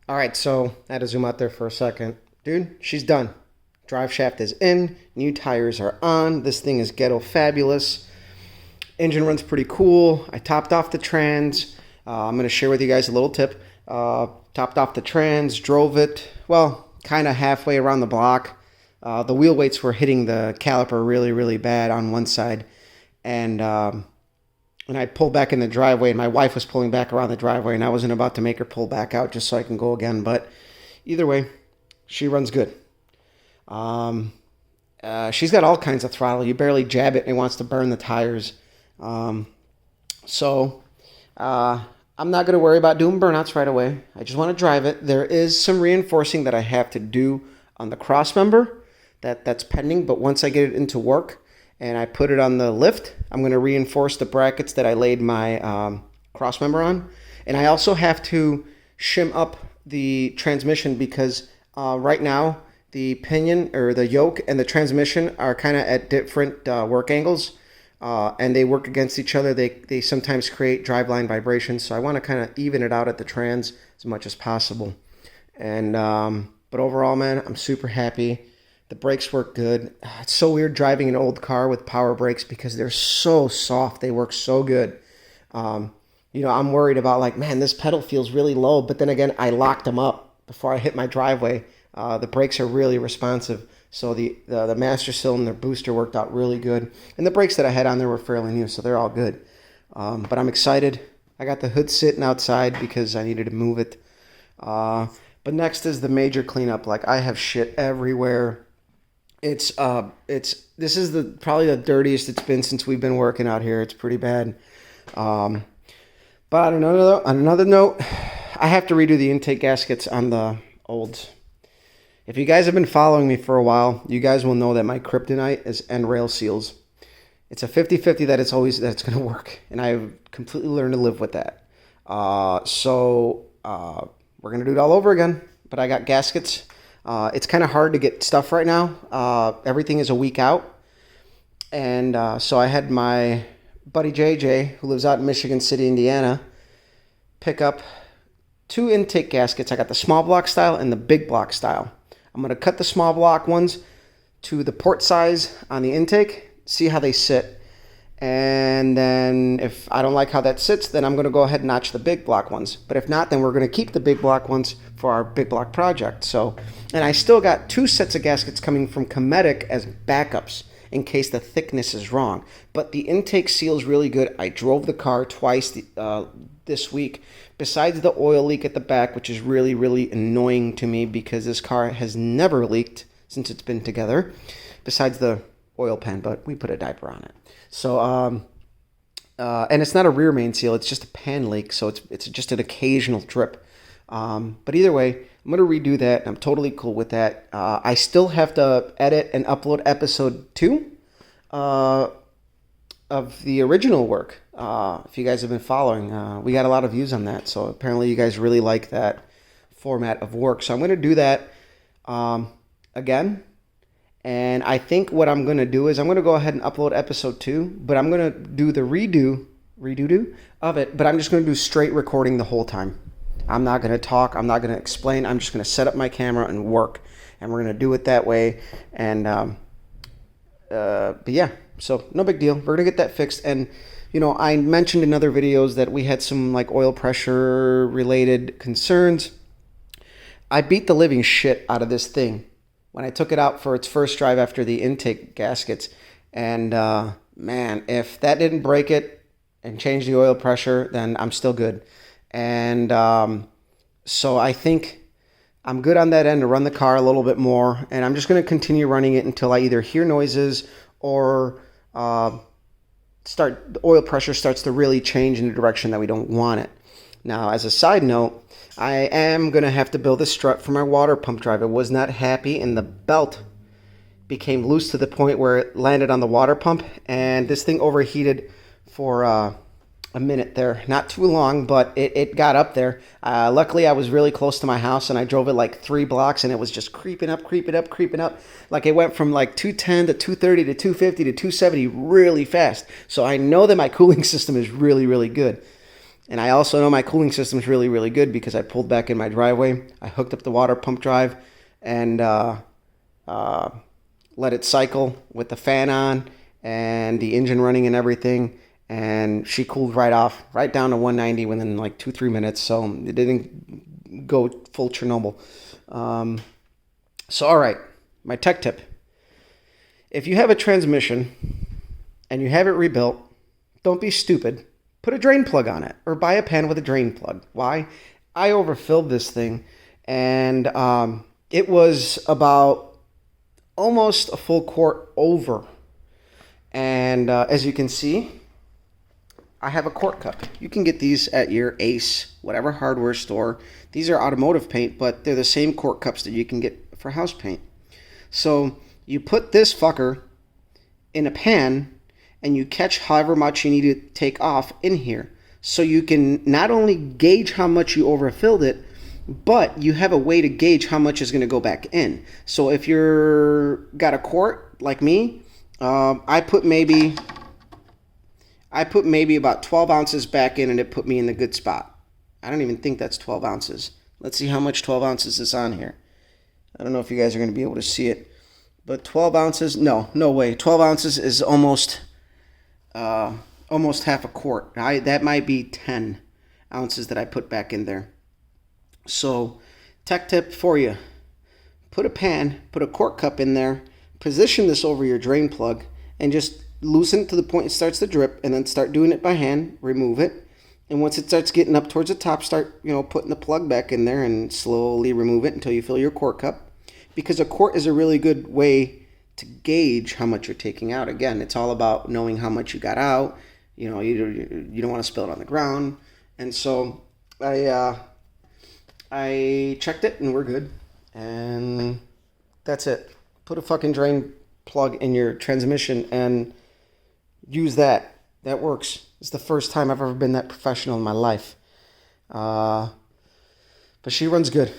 All right, so I had to zoom out there for a second. Dude, she's done. Drive shaft is in. New tires are on. This thing is ghetto fabulous. Engine runs pretty cool. I topped off the trans. I'm going to share with you guys a little tip. Topped off the trans, drove it, well, kind of halfway around the block. The wheel weights were hitting the caliper really, really bad on one side. And I pulled back in the driveway, and my wife was pulling back around the driveway, and I wasn't about to make her pull back out just so I can go again. But either way, she runs good. Um, she's got all kinds of throttle. You barely jab it, and it wants to burn the tires. Um, so I'm not going to worry about doing burnouts right away. I just want to drive it. There is some reinforcing that I have to do on the cross member. That's pending, but once I get it into work, and I put it on the lift, I'm going to reinforce the brackets that I laid my cross member on. And I also have to shim up the transmission because right now the pinion or the yoke and the transmission are kind of at different work angles, and they work against each other. They sometimes create driveline vibrations, so I want to kind of even it out at the trans as much as possible. And but overall, man, I'm super happy. The brakes work good. It's so weird driving an old car with power brakes because they're so soft. They work so good. I'm worried about like, man, this pedal feels really low. But then again, I locked them up before I hit my driveway. The brakes are really responsive. So the master cylinder booster worked out really good. And the brakes that I had on there were fairly new, so they're all good. But I'm excited. I got the hood sitting outside because I needed to move it. But next is the major cleanup. Like, I have shit everywhere. This is probably the dirtiest it's been since we've been working out here. It's pretty bad. But on another note, I have to redo the intake gaskets on the olds. If you guys have been following me for a while, you guys will know that my kryptonite is end rail seals. It's a 50-50 that it's going to work, and I've completely learned to live with that. So we're going to do it all over again, but I got gaskets. It's kind of hard to get stuff right now. Everything is a week out. And so I had my buddy JJ, who lives out in Michigan City, Indiana, pick up 2 intake gaskets. I got the small block style and the big block style. I'm going to cut the small block ones to the port size on the intake, see how they sit. And then if I don't like how that sits, then I'm going to go ahead and notch the big block ones. But if not, then we're going to keep the big block ones for our big block project. So, and I still got 2 sets of gaskets coming from Cometic as backups in case the thickness is wrong. But the intake seal's really good. I drove the car twice this week. Besides the oil leak at the back, which is really, really annoying to me because this car has never leaked since it's been together. Besides the oil pan, but we put a diaper on it. So, and it's not a rear main seal, it's just a pan leak, so it's just an occasional drip. But either way, I'm going to redo that, and I'm totally cool with that. I still have to edit and upload episode 2 of the original work. If you guys have been following, we got a lot of views on that, so apparently you guys really like that format of work. So I'm going to do that again. And I think what I'm going to do is I'm going to go ahead and upload episode 2, but I'm going to do the redo of it, but I'm just going to do straight recording the whole time. I'm not going to talk. I'm not going to explain. I'm just going to set up my camera and work, and we're going to do it that way. And, but yeah, so no big deal. We're going to get that fixed. And, I mentioned in other videos that we had some like oil pressure related concerns. I beat the living shit out of this thing when I took it out for its first drive after the intake gaskets. And man, if that didn't break it and change the oil pressure, then I'm still good. And so I think I'm good on that end to run the car a little bit more. And I'm just going to continue running it until I either hear noises or the oil pressure starts to really change in the direction that we don't want it. Now, as a side note, I am going to have to build a strut for my water pump drive. I was not happy, and the belt became loose to the point where it landed on the water pump, and this thing overheated for a minute there. Not too long, but it got up there. Luckily, I was really close to my house, and I drove it like 3 blocks, and it was just creeping up. Like it went from like 210 to 230 to 250 to 270 really fast. So I know that my cooling system is really, really good. And I also know my cooling system is really, really good because I pulled back in my driveway. I hooked up the water pump drive and let it cycle with the fan on and the engine running and everything. And she cooled right off, right down to 190 within like 2-3 minutes. So it didn't go full Chernobyl. So, all right, my tech tip. If you have a transmission and you have it rebuilt, don't be stupid. Put a drain plug on it or buy a pan with a drain plug. Why? I overfilled this thing and it was about almost a full quart over. And as you can see, I have a quart cup. You can get these at your Ace, whatever hardware store. These are automotive paint, but they're the same quart cups that you can get for house paint. So you put this fucker in a pan and you catch however much you need to take off in here. So you can not only gauge how much you overfilled it, but you have a way to gauge how much is going to go back in. So if you're got a quart like me, I put maybe about 12 ounces back in and it put me in the good spot. I don't even think that's 12 ounces. Let's see how much 12 ounces is on here. I don't know if you guys are going to be able to see it. But 12 ounces, no way. 12 ounces is almost half a quart. That might be 10 ounces that I put back in there. So, tech tip for you. Put a pan, put a quart cup in there, position this over your drain plug, and just loosen it to the point it starts to drip, and then start doing it by hand, remove it. And once it starts getting up towards the top, start putting the plug back in there and slowly remove it until you fill your quart cup. Because a quart is a really good way to gauge how much you're taking out. Again, it's all about knowing how much you got out. You don't want to spill it on the ground. And so I checked it and we're good. And that's it. Put a fucking drain plug in your transmission and use that. That works. It's the first time I've ever been that professional in my life. But she runs good.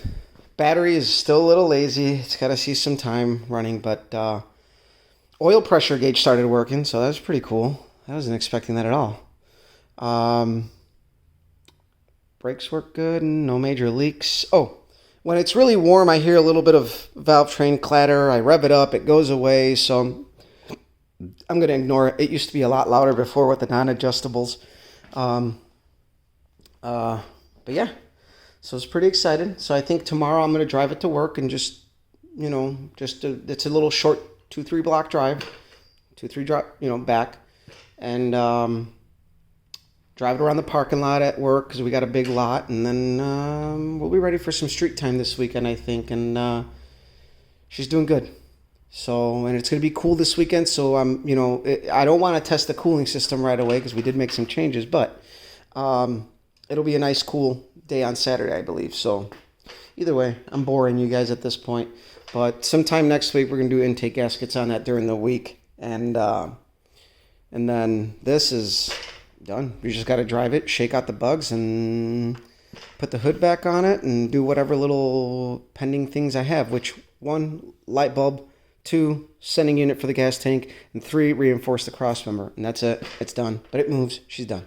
Battery is still a little lazy. It's got to see some time running, but oil pressure gauge started working, so that was pretty cool. I wasn't expecting that at all. Brakes work good, and no major leaks. Oh, when it's really warm, I hear a little bit of valve train clatter. I rev it up, it goes away, so I'm going to ignore it. It used to be a lot louder before with the non-adjustables. But yeah. So it's pretty excited. So I think tomorrow I'm going to drive it to work and it's a little short 2-3 block drive, 2-3 drop, back, and drive it around the parking lot at work because we got a big lot, and then we'll be ready for some street time this weekend, I think, and she's doing good. So, and it's going to be cool this weekend. So I don't want to test the cooling system right away because we did make some changes, but it'll be a nice cool day on Saturday, I believe. So either way, I'm boring you guys at this point, but sometime next week we're gonna do intake gaskets on that during the week, and then this is done. You just got to drive it, shake out the bugs, and put the hood back on it, and do whatever little pending things I have, which 1, light bulb, 2, sending unit for the gas tank, and 3, reinforce the cross member, and that's it. It's done. But it moves. She's done.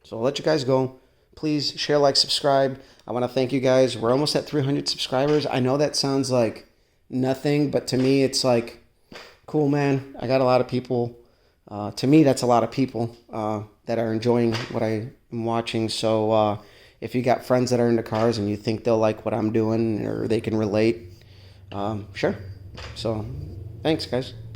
So I'll let you guys go. Please share, like, subscribe. I want to thank you guys. We're almost at 300 subscribers. I know that sounds like nothing, but to me, it's like, cool, man. I got a lot of people. To me, that's a lot of people that are enjoying what I am watching. So if you got friends that are into cars and you think they'll like what I'm doing or they can relate, sure. So thanks, guys.